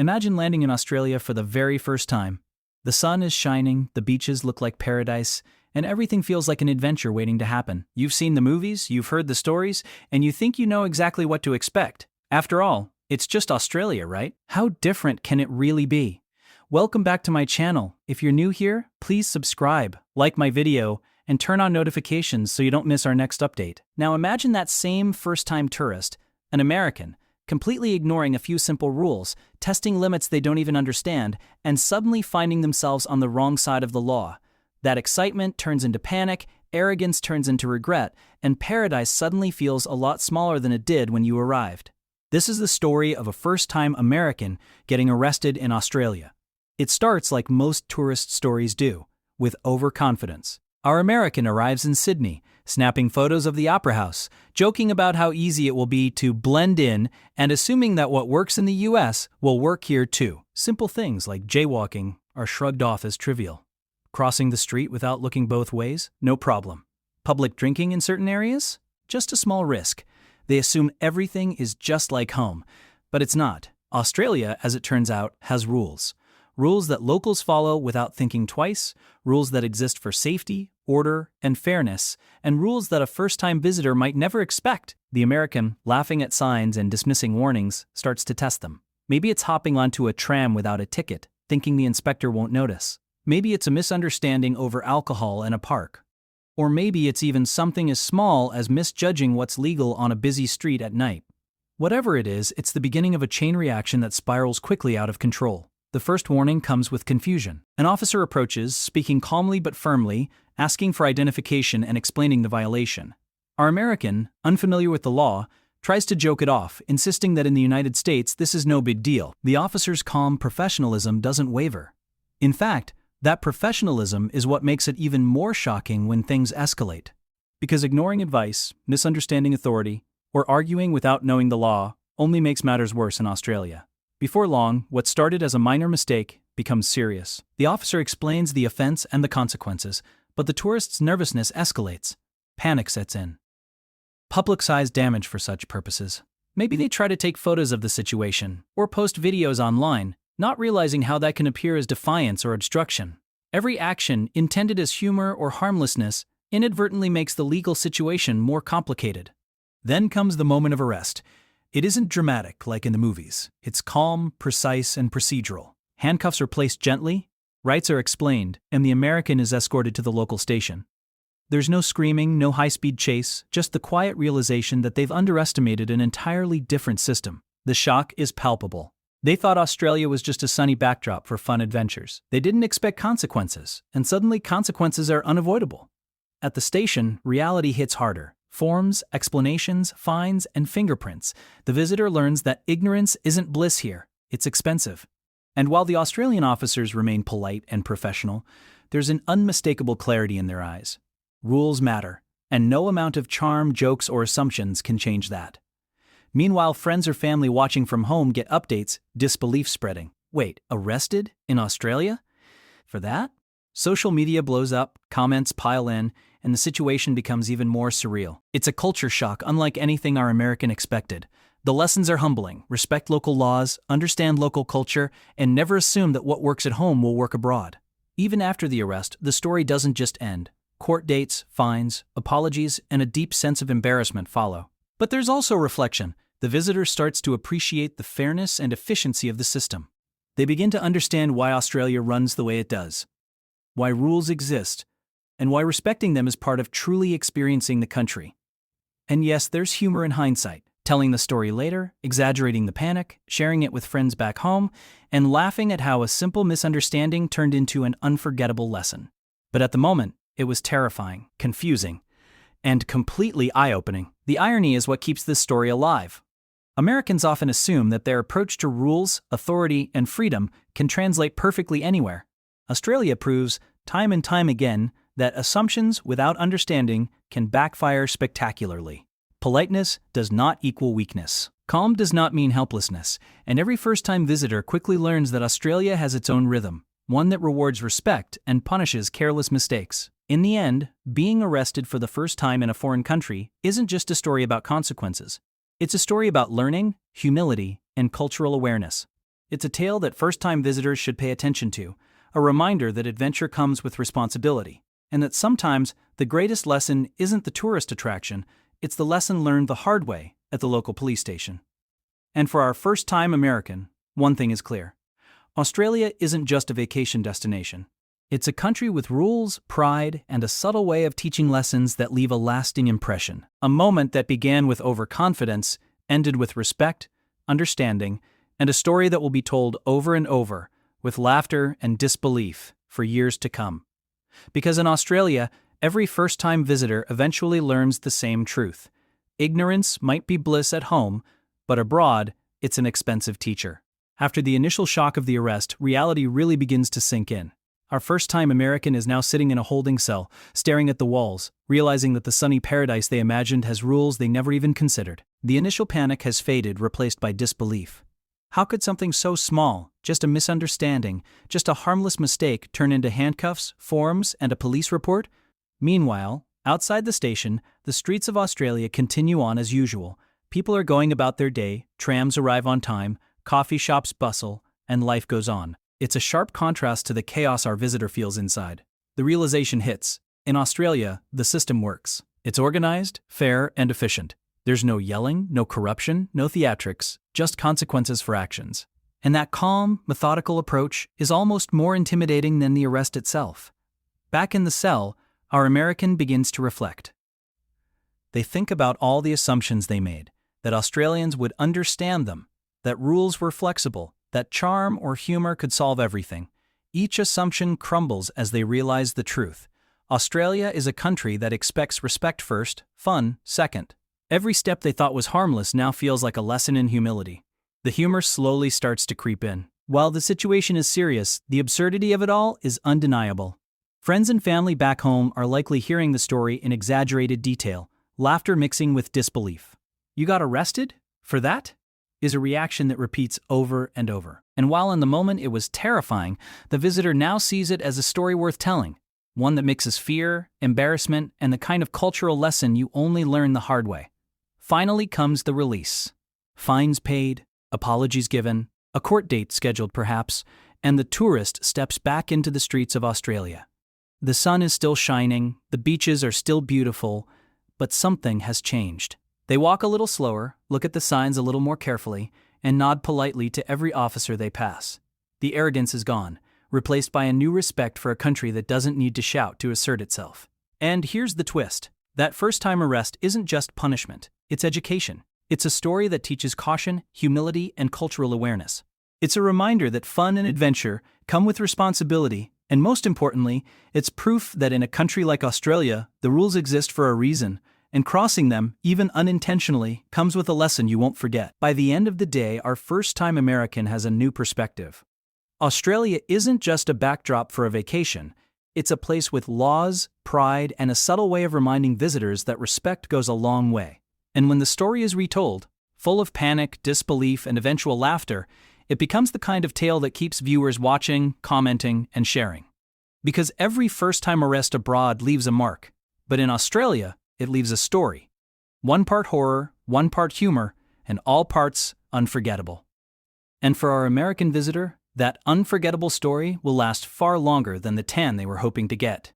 Imagine landing in Australia for the very first time. The sun is shining, the beaches look like paradise, and everything feels like an adventure waiting to happen. You've seen the movies, you've heard the stories, and you think you know exactly what to expect. After all, it's just Australia, right? How different can it really be? Welcome back to my channel. If you're new here, please subscribe, like my video, and turn on notifications so you don't miss our next update. Now imagine that same first-time tourist, an American, completely ignoring a few simple rules, testing limits they don't even understand, and suddenly finding themselves on the wrong side of the law. That excitement turns into panic, arrogance turns into regret, and paradise suddenly feels a lot smaller than it did when you arrived. This is the story of a first-time American getting arrested in Australia. It starts like most tourist stories do, with overconfidence. Our American arrives in Sydney, snapping photos of the Opera House, joking about how easy it will be to blend in, and assuming that what works in the US will work here too. Simple things like jaywalking are shrugged off as trivial. Crossing the street without looking both ways? No problem. Public drinking in certain areas? Just a small risk. They assume everything is just like home, but it's not. Australia, as it turns out, has rules. Rules that locals follow without thinking twice, rules that exist for safety, order, and fairness, and rules that a first-time visitor might never expect. The American, laughing at signs and dismissing warnings, starts to test them. Maybe it's hopping onto a tram without a ticket, thinking the inspector won't notice. Maybe it's a misunderstanding over alcohol in a park. Or maybe it's even something as small as misjudging what's legal on a busy street at night. Whatever it is, it's the beginning of a chain reaction that spirals quickly out of control. The first warning comes with confusion. An officer approaches, speaking calmly but firmly, asking for identification and explaining the violation. Our American, unfamiliar with the law, tries to joke it off, insisting that in the United States this is no big deal. The officer's calm professionalism doesn't waver. In fact, that professionalism is what makes it even more shocking when things escalate. Because ignoring advice, misunderstanding authority, or arguing without knowing the law only makes matters worse in Australia. Before long, what started as a minor mistake becomes serious. The officer explains the offense and the consequences, but the tourist's nervousness escalates. Panic sets in. Publicized damage for such purposes. Maybe they try to take photos of the situation, or post videos online, not realizing how that can appear as defiance or obstruction. Every action, intended as humor or harmlessness, inadvertently makes the legal situation more complicated. Then comes the moment of arrest. It isn't dramatic like in the movies. It's calm, precise, and procedural. Handcuffs are placed gently, rights are explained, and the American is escorted to the local station. There's no screaming, no high-speed chase, just the quiet realization that they've underestimated an entirely different system. The shock is palpable. They thought Australia was just a sunny backdrop for fun adventures. They didn't expect consequences, and suddenly consequences are unavoidable. At the station, reality hits harder. Forms, explanations, fines, and fingerprints. The visitor learns that ignorance isn't bliss here, it's expensive. And while the Australian officers remain polite and professional, there's an unmistakable clarity in their eyes. Rules matter, and no amount of charm, jokes, or assumptions can change that. Meanwhile, friends or family watching from home get updates, disbelief spreading. Wait, arrested? In Australia? For that? Social media blows up, comments pile in, and the situation becomes even more surreal. It's a culture shock unlike anything our American expected. The lessons are humbling. Respect local laws, understand local culture, and never assume that what works at home will work abroad. Even after the arrest, the story doesn't just end. Court dates, fines, apologies, and a deep sense of embarrassment follow. But there's also reflection. The visitor starts to appreciate the fairness and efficiency of the system. They begin to understand why Australia runs the way it does, why rules exist, and why respecting them is part of truly experiencing the country. And yes, there's humor in hindsight, telling the story later, exaggerating the panic, sharing it with friends back home, and laughing at how a simple misunderstanding turned into an unforgettable lesson. But at the moment, it was terrifying, confusing, and completely eye-opening. The irony is what keeps this story alive. Americans often assume that their approach to rules, authority, and freedom can translate perfectly anywhere. Australia proves, time and time again, that assumptions without understanding can backfire spectacularly. Politeness does not equal weakness. Calm does not mean helplessness, and every first-time visitor quickly learns that Australia has its own rhythm, one that rewards respect and punishes careless mistakes. In the end, being arrested for the first time in a foreign country isn't just a story about consequences. It's a story about learning, humility, and cultural awareness. It's a tale that first-time visitors should pay attention to, a reminder that adventure comes with responsibility, and that sometimes the greatest lesson isn't the tourist attraction, it's the lesson learned the hard way at the local police station. And for our first-time American, one thing is clear. Australia isn't just a vacation destination. It's a country with rules, pride, and a subtle way of teaching lessons that leave a lasting impression. A moment that began with overconfidence, ended with respect, understanding, and a story that will be told over and over, with laughter and disbelief, for years to come. Because in Australia, every first-time visitor eventually learns the same truth. Ignorance might be bliss at home, but abroad, it's an expensive teacher. After the initial shock of the arrest, reality really begins to sink in. Our first-time American is now sitting in a holding cell, staring at the walls, realizing that the sunny paradise they imagined has rules they never even considered. The initial panic has faded, replaced by disbelief. How could something so small, just a misunderstanding, just a harmless mistake, turn into handcuffs, forms, and a police report? Meanwhile, outside the station, the streets of Australia continue on as usual. People are going about their day, trams arrive on time, coffee shops bustle, and life goes on. It's a sharp contrast to the chaos our visitor feels inside. The realization hits. In Australia, the system works. It's organized, fair, and efficient. There's no yelling, no corruption, no theatrics, just consequences for actions. And that calm, methodical approach is almost more intimidating than the arrest itself. Back in the cell, our American begins to reflect. They think about all the assumptions they made, that Australians would understand them, that rules were flexible, that charm or humor could solve everything. Each assumption crumbles as they realize the truth. Australia is a country that expects respect first, fun second. Every step they thought was harmless now feels like a lesson in humility. The humor slowly starts to creep in. While the situation is serious, the absurdity of it all is undeniable. Friends and family back home are likely hearing the story in exaggerated detail, laughter mixing with disbelief. "You got arrested? For that?" is a reaction that repeats over and over. And while in the moment it was terrifying, the visitor now sees it as a story worth telling, one that mixes fear, embarrassment, and the kind of cultural lesson you only learn the hard way. Finally comes the release. Fines paid, apologies given, a court date scheduled perhaps, and the tourist steps back into the streets of Australia. The sun is still shining, the beaches are still beautiful, but something has changed. They walk a little slower, look at the signs a little more carefully, and nod politely to every officer they pass. The arrogance is gone, replaced by a new respect for a country that doesn't need to shout to assert itself. And here's the twist. That first-time arrest isn't just punishment, it's education. It's a story that teaches caution, humility, and cultural awareness. It's a reminder that fun and adventure come with responsibility, and most importantly, it's proof that in a country like Australia, the rules exist for a reason, and crossing them, even unintentionally, comes with a lesson you won't forget. By the end of the day, our first-time American has a new perspective. Australia isn't just a backdrop for a vacation. It's a place with laws, pride, and a subtle way of reminding visitors that respect goes a long way. And when the story is retold, full of panic, disbelief, and eventual laughter, it becomes the kind of tale that keeps viewers watching, commenting, and sharing. Because every first-time arrest abroad leaves a mark, but in Australia, it leaves a story. One part horror, one part humor, and all parts unforgettable. And for our American visitor, that unforgettable story will last far longer than the tan they were hoping to get.